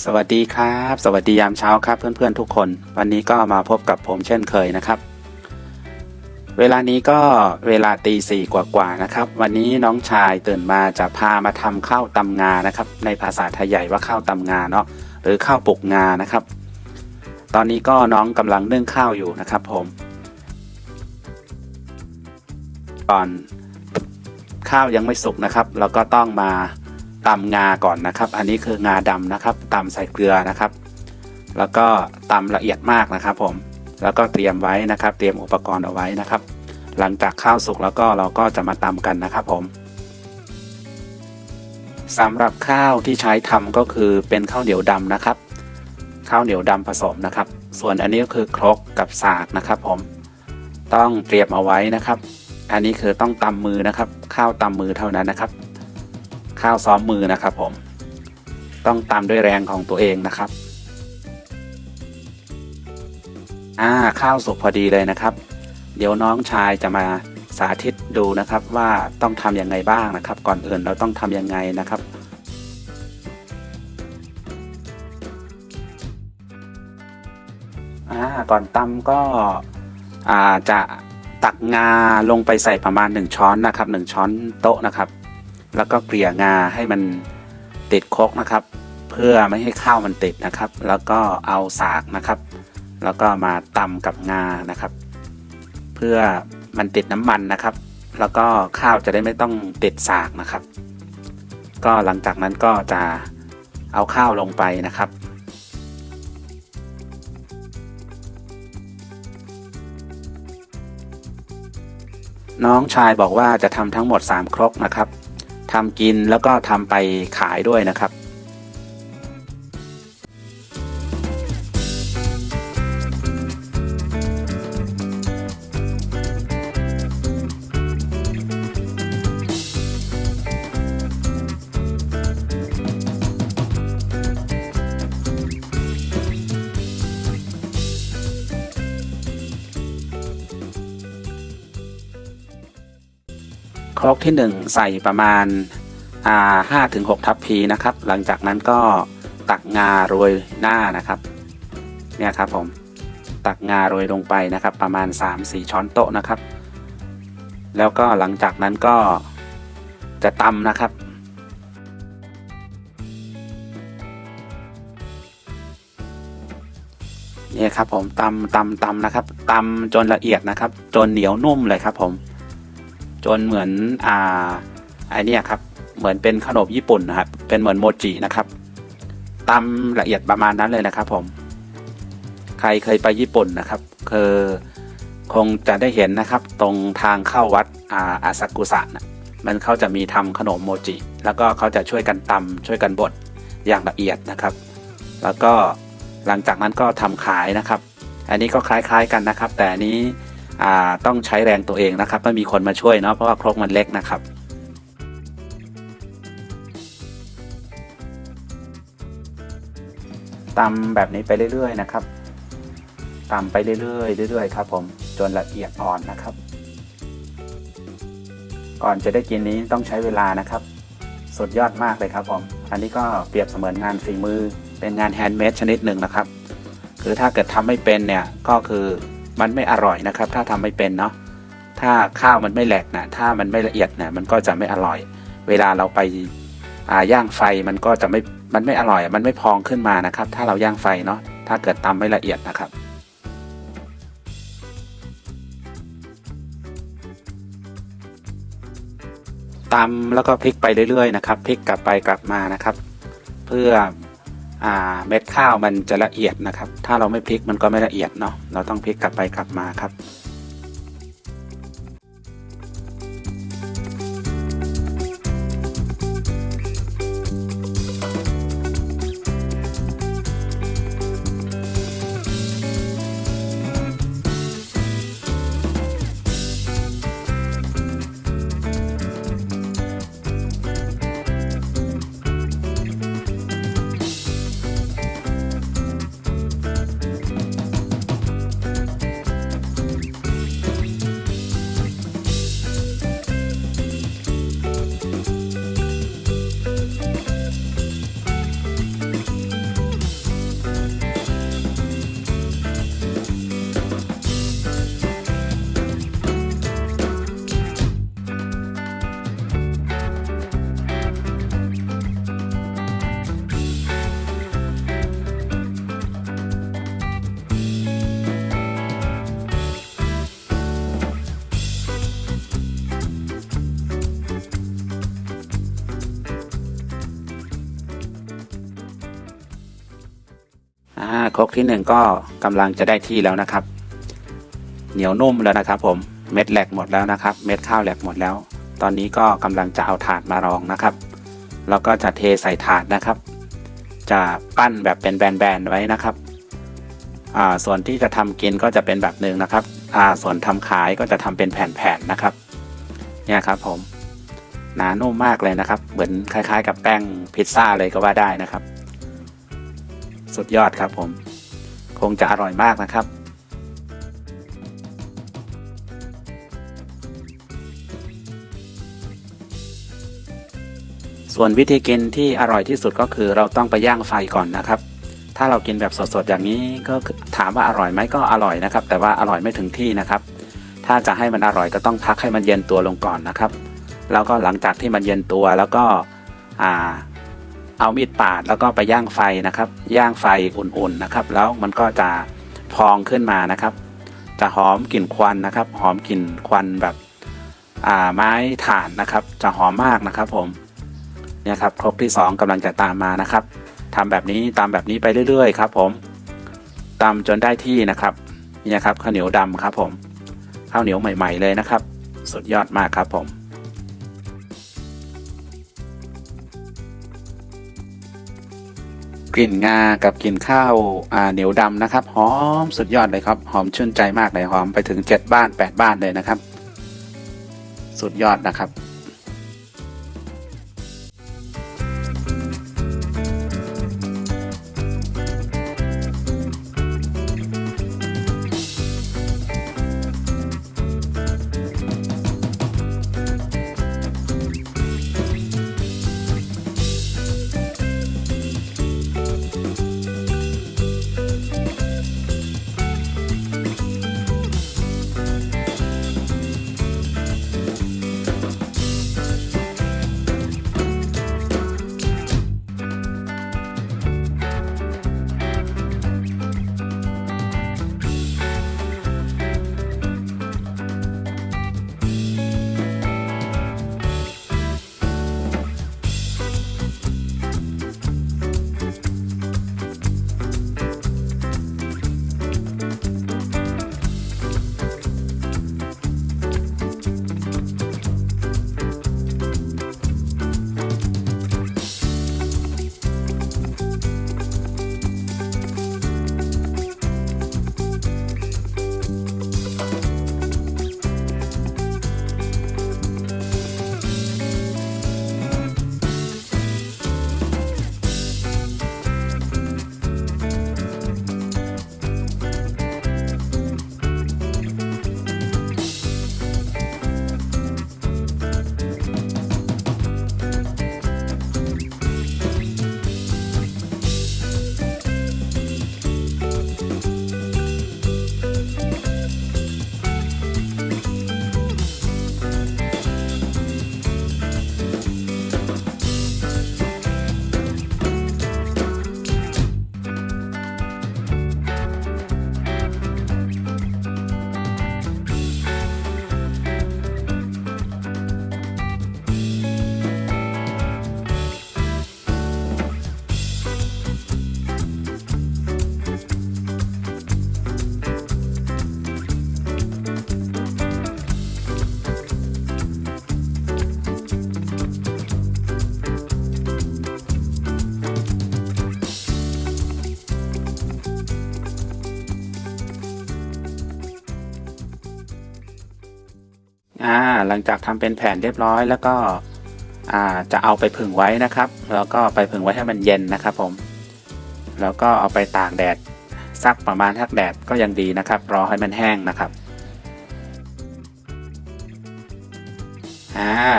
สวัสดีครับสวัสดียามเช้าครับเพื่อนๆทุกคนวันนี้ก็มาพบกับผมเช่นเคยนะครับเวลานี้ก็เวลาตี 4กว่าๆนะครับวันนี้น้องชายตื่นมาจะพามาทำข้าวตำงานะครับในภาษาไทยใหญ่ว่าข้าวตำงาเนาะหรือข้าวปลุกงานะครับตอนนี้ก็น้องกำลังนึ่งข้าวอยู่นะครับผมก่อนข้าวยังไม่สุกนะครับเราก็ต้องมาตำงาก่อนนะครับอันนี้คืองาดำนะครับตำใส่เกลือนะครับแล้วก็ตำละเอียดมากนะครับผมแล้วก็เตรียมไว้นะครับเตรียมอุปกรณ์เอาไว้นะครับหลังจากข้าวสุกแล้วก็เราก็จะมาตำกันนะครับผมสำหรับข้าวที่ใช้ทำก็คือเป็นข้าวเหนียวดำนะครับข้าวเหนียวดำผสมนะครับส่วนอันนี้ก็คือครกกับสากนะครับผมต้องเตรียมเอาไว้นะครับอันนี้คือต้องตำมือนะครับข้าวตำมือเท่านั้นนะครับข้าวซ้อมมือนะครับผมต้องตำด้วยแรงของตัวเองนะครับข้าวสุกพอดีเลยนะครับเดี๋ยวน้องชายจะมาสาธิตดูนะครับว่าต้องทำยังไงบ้างนะครับก่อนอื่นเราต้องทำยังไงนะครับก่อนตำก็จะตักงาลงไปใส่ประมาณ1ช้อนนะครับ1ช้อนโต๊ะนะครับแล้วก็เกลี่ยงาให้มันติดครกนะครับเพื่อไม่ให้ข้าวมันติดนะครับแล้วก็เอาสากนะครับแล้วก็มาตำกับงานะครับเพื่อมันติดน้ำมันนะครับแล้วก็ข้าวจะได้ไม่ต้องติดสากนะครับก็หลังจากนั้นก็จะเอาข้าวลงไปนะครับน้องชายบอกว่าจะทำทั้งหมด3ครกนะครับทำกินแล้วก็ทำไปขายด้วยนะครับครกที่1ใส่ประมาณ5-6 ทัพพีนะครับหลังจากนั้นก็ตักงาโรยหน้านะครับเนี่ยครับผมตักงาโรยลงไปนะครับประมาณ 3-4 ช้อนโต๊ะนะครับแล้วก็หลังจากนั้นก็จะตำนะครับนี่ครับผมตำนะครับตำจนละเอียดนะครับจนเหนียวนุ่มเลยครับผมจนเหมือนไอเนี่ยครับเหมือนเป็นขนมญี่ปุ่นนะครับเป็นเหมือนโมจินะครับตำละเอียดประมาณนั้นเลยนะครับผมใครเคยไปญี่ปุ่นนะครับคงจะได้เห็นนะครับตรงทางเข้าวัดอาซากุสะนะมันเขาจะมีทำขนมโมจิแล้วก็เขาจะช่วยกันตำช่วยกันบดอย่างละเอียดนะครับแล้วก็หลังจากนั้นก็ทำขายนะครับอันนี้ก็คล้ายๆกันนะครับแต่อันนี้ต้องใช้แรงตัวเองนะครับไม่มีคนมาช่วยเนาะเพราะว่าครกมันเล็กนะครับตำแบบนี้ไปเรื่อยๆนะครับตำไปเรื่อยๆครับผมจนละเอียดอ่อนนะครับก่อนจะได้กินนี้ต้องใช้เวลานะครับสุดยอดมากเลยครับผมอันนี้ก็เปรียบเสมือนงานฝีมือเป็นงานแฮนด์เมดชนิดหนึ่งนะครับคือถ้าเกิดทำไม่เป็นเนี่ยก็คือมันไม่อร่อยนะครับถ้าทำไม่เป็นเนาะถ้าข้าวมันไม่แหลกนะถ้ามันไม่ละเอียดนะมันก็จะไม่อร่อยเวลาเราไปย่างไฟมันก็จะมันไม่อร่อยมันไม่พองขึ้นมานะครับถ้าเราย่างไฟเนาะถ้าเกิดตำไม่ละเอียดนะครับตำแล้วก็พลิกไปเรื่อยๆนะครับพลิกกลับไปกลับมานะครับเพื่อเม็ดข้าวมันจะละเอียดนะครับถ้าเราไม่พลิกมันก็ไม่ละเอียดเนาะเราต้องพลิกกลับไปกลับมาครับ ครกที่1ก็กำลังจะได้ที่แล้วนะครับเหนียวนุ่มแล้วนะครับผมเม็ดแหลกหมดแล้วนะครับเม็ดข้าวแหลกหมดแล้วตอนนี้ก็กำลังจะเอาถาดมารองนะครับแล้วก็จะเทใส่ถาดนะครับจะปั้นแบบเป็นแบนๆไว้นะครับส่วนที่จะทำกินก็จะเป็นแบบหนึ่งนะครับส่วนทำขายก็จะทำเป็นแผ่นๆนะครับเนี่ยครับผมหนานุ่มมากเลยนะครับเหมือนคล้ายๆกับแป้งพิซซ่าเลยก็ว่าได้นะครับสุดยอดครับผมคงจะอร่อยมากนะครับส่วนวิธีกินที่อร่อยที่สุดก็คือเราต้องไปย่างไฟก่อนนะครับถ้าเรากินแบบสดๆอย่างนี้ก็ถามว่าอร่อยไหมก็อร่อยนะครับแต่ว่าอร่อยไม่ถึงที่นะครับถ้าจะให้มันอร่อยก็ต้องพักให้มันเย็นตัวลงก่อนนะครับแล้วก็หลังจากที่มันเย็นตัวแล้วก็เอามีดปาดแล้วก็ไปย่างไฟนะครับย่างไฟอุ่นๆนะครับแล้วมันก็จะพองขึ้นมานะครับจะหอมกลิ่นควันนะครับหอมกลิ่นควันแบบไม้ถ่านนะครับจะหอมมากนะครับผมเนี่ยครับครกที่2กำลังจะตามมานะครับทำแบบนี้ตามแบบนี้ไปเรื่อยๆครับผมตำจนได้ที่นะครับนี่ครับข้าวเหนียวดำครับผมข้าวเหนียวใหม่ๆเลยนะครับสุดยอดมากครับผมกลิ่นงากับกลิ่นข้าวเหนียวดำนะครับหอมสุดยอดเลยครับหอมชื่นใจมากเลยหอมไปถึง7 บ้าน 8 บ้านเลยนะครับสุดยอดนะครับหลังจากทำเป็นแผ่นเรียบร้อยแล้วก็จะเอาไปผึ่งไว้นะครับแล้วก็ไปผึ่งไว้ให้มันเย็นนะครับผมแล้วก็เอาไปตากแดดสักประมาณทักแดดก็ยังดีนะครับรอให้มันแห้งนะครับ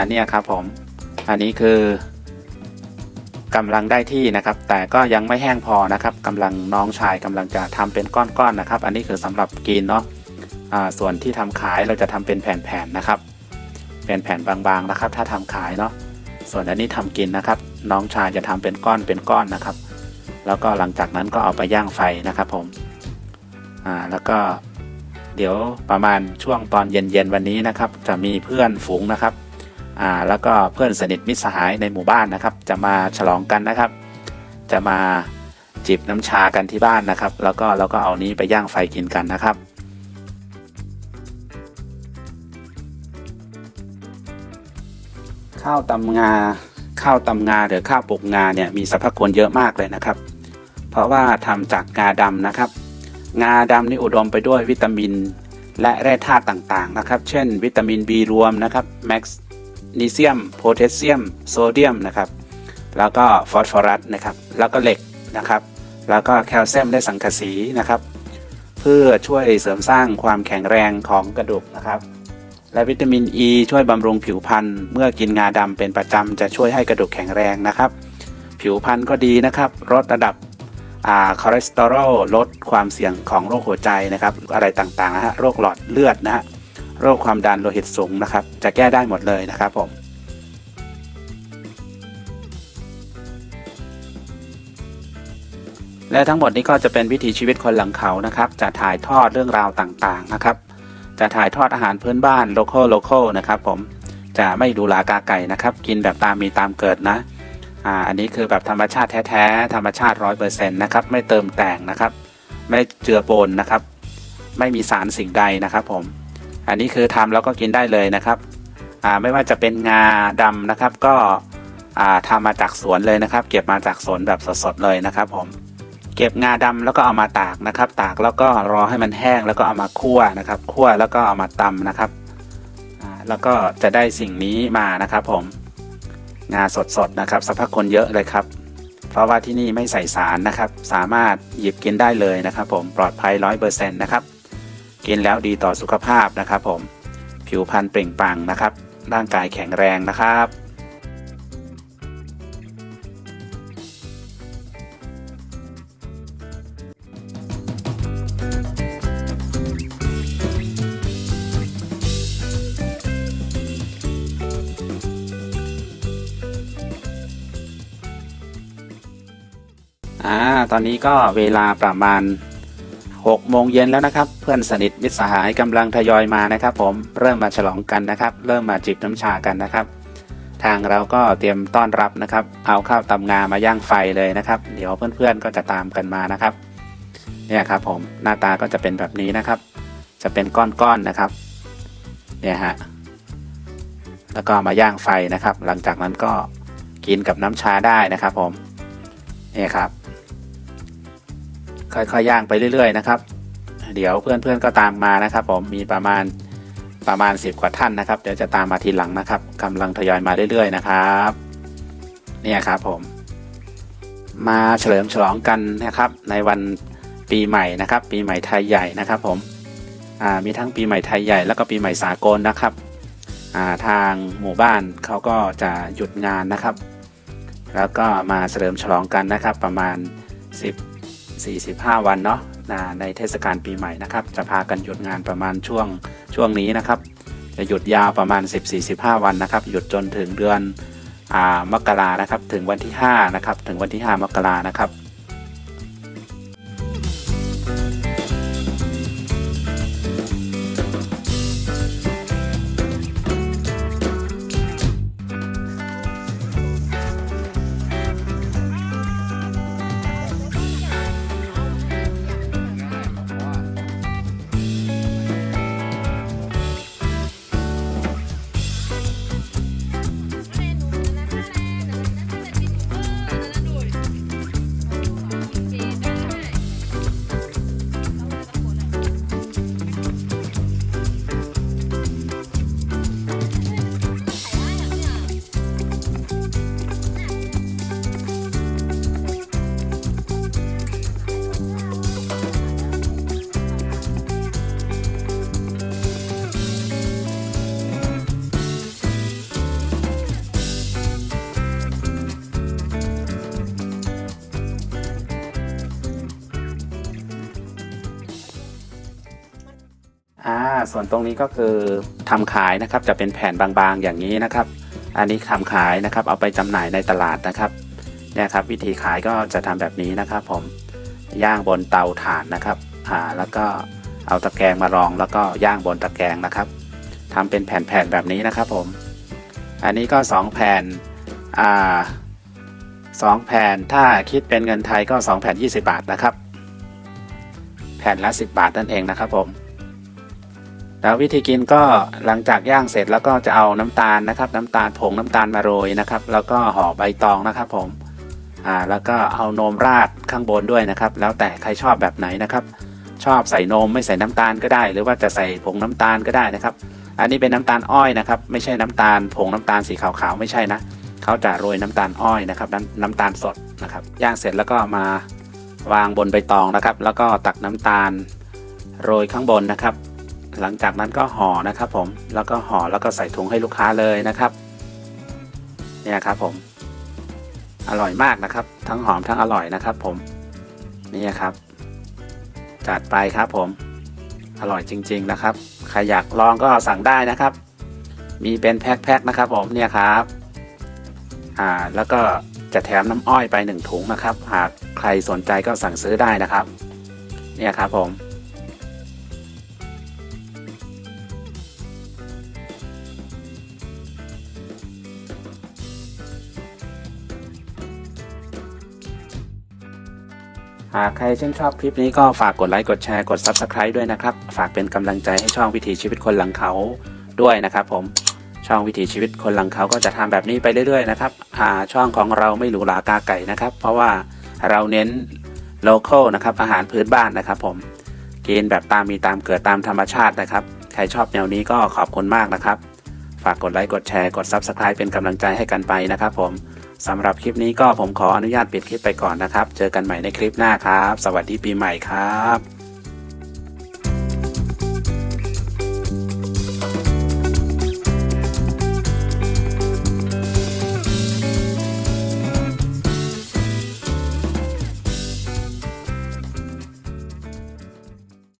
เนี่ยครับผมอันนี้คือกำลังได้ที่นะครับแต่ก็ยังไม่แห้งพอนะครับกำลังน้องชายกำลังจะทำเป็นก้อนๆนะครับอันนี้คือสำหรับกินเนาะส่วนที่ทำขายเราจะทำเป็นแผ่นๆนะครับเป็นแผ่นบางๆนะครับถ้าทำขายเนาะส่วนอันนี้ทำกินนะครับน้องชายจะทำเป็นก้อนนะครับแล้วก็หลังจากนั้นก็เอาไปย่างไฟนะครับผมแล้วก็เดี๋ยวประมาณช่วงตอนเย็นๆวันนี้นะครับจะมีเพื่อนฝูงนะครับแล้วก็เพื่อนสนิทมิตรสหายในหมู่บ้านนะครับจะมาฉลองกันนะครับจะมา จิบน้ำชากันที่บ้านนะครับแล้วก็เราก็เอานี้ไปย่างไฟกินกันนะครับข้าวตำงาหรือข้าวปลูกงาเนี่ยมีสรรพคุณเยอะมากเลยนะครับเพราะว่าทำจากงาดำนะครับงาดำนี่อุดมไปด้วยวิตามินและแร่ธาตุต่างๆนะครับเช่นวิตามิน B รวมนะครับแมกนีเซียมโพแทสเซียมโซเดียมนะครับแล้วก็ฟอสฟอรัสนะครับแล้วก็เหล็กนะครับแล้วก็แคลเซียมและสังกะสีนะครับเพื่อช่วยเสริมสร้างความแข็งแรงของกระดูกนะครับและวิตามิน E ช่วยบำรุงผิวพรรณเมื่อกินงาดำเป็นประจำจะช่วยให้กระดูกแข็งแรงนะครับผิวพรรณก็ดีนะครับลดระดับคอเลสเตอรอลลดความเสี่ยงของโรคหัวใจนะครับอะไรต่างๆนะฮะโรคหลอดเลือดนะฮะโรคความดันโลหิตสูงนะครับจะแก้ได้หมดเลยนะครับผมและทั้งหมดนี้ก็จะเป็นวิถีชีวิตคนหลังเขานะครับจะถ่ายทอดเรื่องราวต่างๆนะครับจะถ่ายทอดอาหารพื้นบ้านโลคอลนะครับผมจะไม่ดูหลากาไก่นะครับกินแบบตามมีตามเกิดนะอันนี้คือแบบธรรมชาติแท้ๆธรรมชาติ 100% นะครับไม่เติมแต่งนะครับไม่เจือปนนะครับไม่มีสารสิ่งใดนะครับผมอันนี้คือทำแล้วก็กินได้เลยนะครับไม่ว่าจะเป็นงาดำนะครับก็ทำมาจากสวนเลยนะครับเก็บมาจากสวนแบบสดๆเลยนะครับผมเก็บงาดำแล้วก็เอามาตากนะครับตากแล้วก็รอให้มันแห้งแล้วก็เอามาคั่วนะครับคั่วแล้วก็เอามาตำนะครับแล้วก็จะได้สิ่งนี้มานะครับผมงาสดๆนะครับสรรพคุณเยอะเลยครับเพราะว่าที่นี่ไม่ใส่สารนะครับสามารถหยิบกินได้เลยนะครับผมปลอดภัย 100% นะครับกินแล้วดีต่อสุขภาพนะครับผมผิวพรรณเปล่งปลั่งนะครับร่างกายแข็งแรงนะครับตอนนี้ก็เวลาประมาณ6 โมงเย็นแล้วนะครับเพื่อนสนิทมิตรสหายกำลังทยอยมานะครับผมเริ่มมาฉลองกันนะครับเริ่มมาจิบน้ำชากันนะครับทางเราก็เตรียมต้อนรับนะครับเอาข้าวตำงามาย่างไฟเลยนะครับเดี๋ยวเพื่อนๆก็จะตามกันมานะครับเนี่ยครับผมหน้าตาก็จะเป็นแบบนี้นะครับจะเป็นก้อนๆนะครับเนี่ยฮะแล้วก็มาย่างไฟนะครับหลังจากนั้นก็กินกับน้ำชาได้นะครับผมนี่ครับค่อยๆย่างไปเรื่อยๆนะครับเดี๋ยวเพื่อนๆก็ตามมานะครับผมมีประมาณ10 กว่าท่านนะครับเดี๋ยวจะตามมาทีหลังนะครับกำลังทยอยมาเรื่อยๆนะครับเนี่ยครับผมมาเฉลิมฉลองกันนะครับในวันปีใหม่นะครับปีใหม่ไทยใหญ่นะครับผมมีทั้งปีใหม่ไทยใหญ่แล้วก็ปีใหม่สากลนะครับทางหมู่บ้านเขาก็จะหยุดงานนะครับแล้วก็มาเฉลิมฉลองกันนะครับประมาณ45 วันเนาะในเทศกาลปีใหม่นะครับจะพากันหยุดงานประมาณช่วงนี้นะครับจะหยุดยาวประมาณ10-45 วันนะครับหยุดจนถึงเดือนมกรานะครับถึงวันที่5นะครับถึงวันที่5 มกรานะครับส่วนตรงนี้ก็คือทำขายนะครับจะเป็นแผ่นบางๆอย่างนี้นะครับอันนี้ทำขายนะครับเอาไปจำหน่ายในตลาดนะครับเนี่ยครับวิธีขายก็จะทำแบบนี้นะครับผมย่างบนเตาถ่านนะครับแล้วก็เอาตะแกรงมารองแล้วก็ย่างบนตะแกรงนะครับทำเป็นแผ่นๆแบบนี้นะครับผมอันนี้ก็2 แผ่น 2 แผ่นถ้าคิดเป็นเงินไทยก็2 แผ่น20 บาทนะครับแผ่นละ10 บาทนั่นเองนะครับผมแล้ววิธีกินก็หลังจากย่างเสร็จแล้วก็จะเอาน้ำตาลนะครับน้ำตาลผงน้ำตาลมาโรยนะครับแล้วก็ห่อใบตองนะครับผมแล้วก็เอานมราดข้างบนด้วยนะครับแล้วแต่ใครชอบแบบไหนนะครับชอบใส่นมไม่ใส่น้ำตาลก็ได้หรือว่าจะใส่ผงน้ำตาลก็ได้นะครับอันนี้เป็นน้ำตาลอ้อยนะครับไม่ใช่น้ำตาลผงน้ำตาลสีขาวๆไม่ใช่นะเขาจะโรยน้ำตาลอ้อยนะครับน้ำตาลสดนะครับย่างเสร็จแล้วก็มาวางบนใบตองนะครับแล้วก็ตักน้ำตาลโรยข้างบนนะครับหลังจากนั้นก็ห่อนะครับผมแล้วก็ห่อแล้วก็ใส่ถุงให้ลูกค้าเลยนะครับเนี่ยครับผมอร่อยมากนะครับทั้งหอมทั้งอร่อยนะครับผมนี่ครับจัดไปครับผมอร่อยจริงๆนะครับใครอยากลองก็สั่งได้นะครับมีเป็นแพ็คๆนะครับผมเนี่ยครับแล้วก็จะแถมน้ำอ้อยไป1 ถุงนะครับหากใครสนใจก็สั่งซื้อได้นะครับเนี่ยครับผมหากใครชื่นชอบคลิปนี้ก็ฝากกดไลค์กดแชร์กด Subscribe ด้วยนะครับฝากเป็นกำลังใจให้ช่องวิถีชีวิตคนหลังเขาด้วยนะครับผมช่องวิถีชีวิตคนหลังเขาก็จะทำแบบนี้ไปเรื่อยๆนะครับช่องของเราไม่หรูหรากาไก่นะครับเพราะว่าเราเน้นโลคอลนะครับอาหารพื้นบ้านนะครับผมกินแบบตามมีตามเกิดตามธรรมชาตินะครับใครชอบแนวนี้ก็ขอบคุณมากนะครับฝากกดไลค์กดแชร์กด Subscribe เป็นกำลังใจให้กันไปนะครับผมสำหรับคลิปนี้ก็ผมขออนุญาตปิดคลิปไปก่อนนะครับเจอกันใหม่ในคลิปหน้าครับสวัสดีปีใหม่ครับ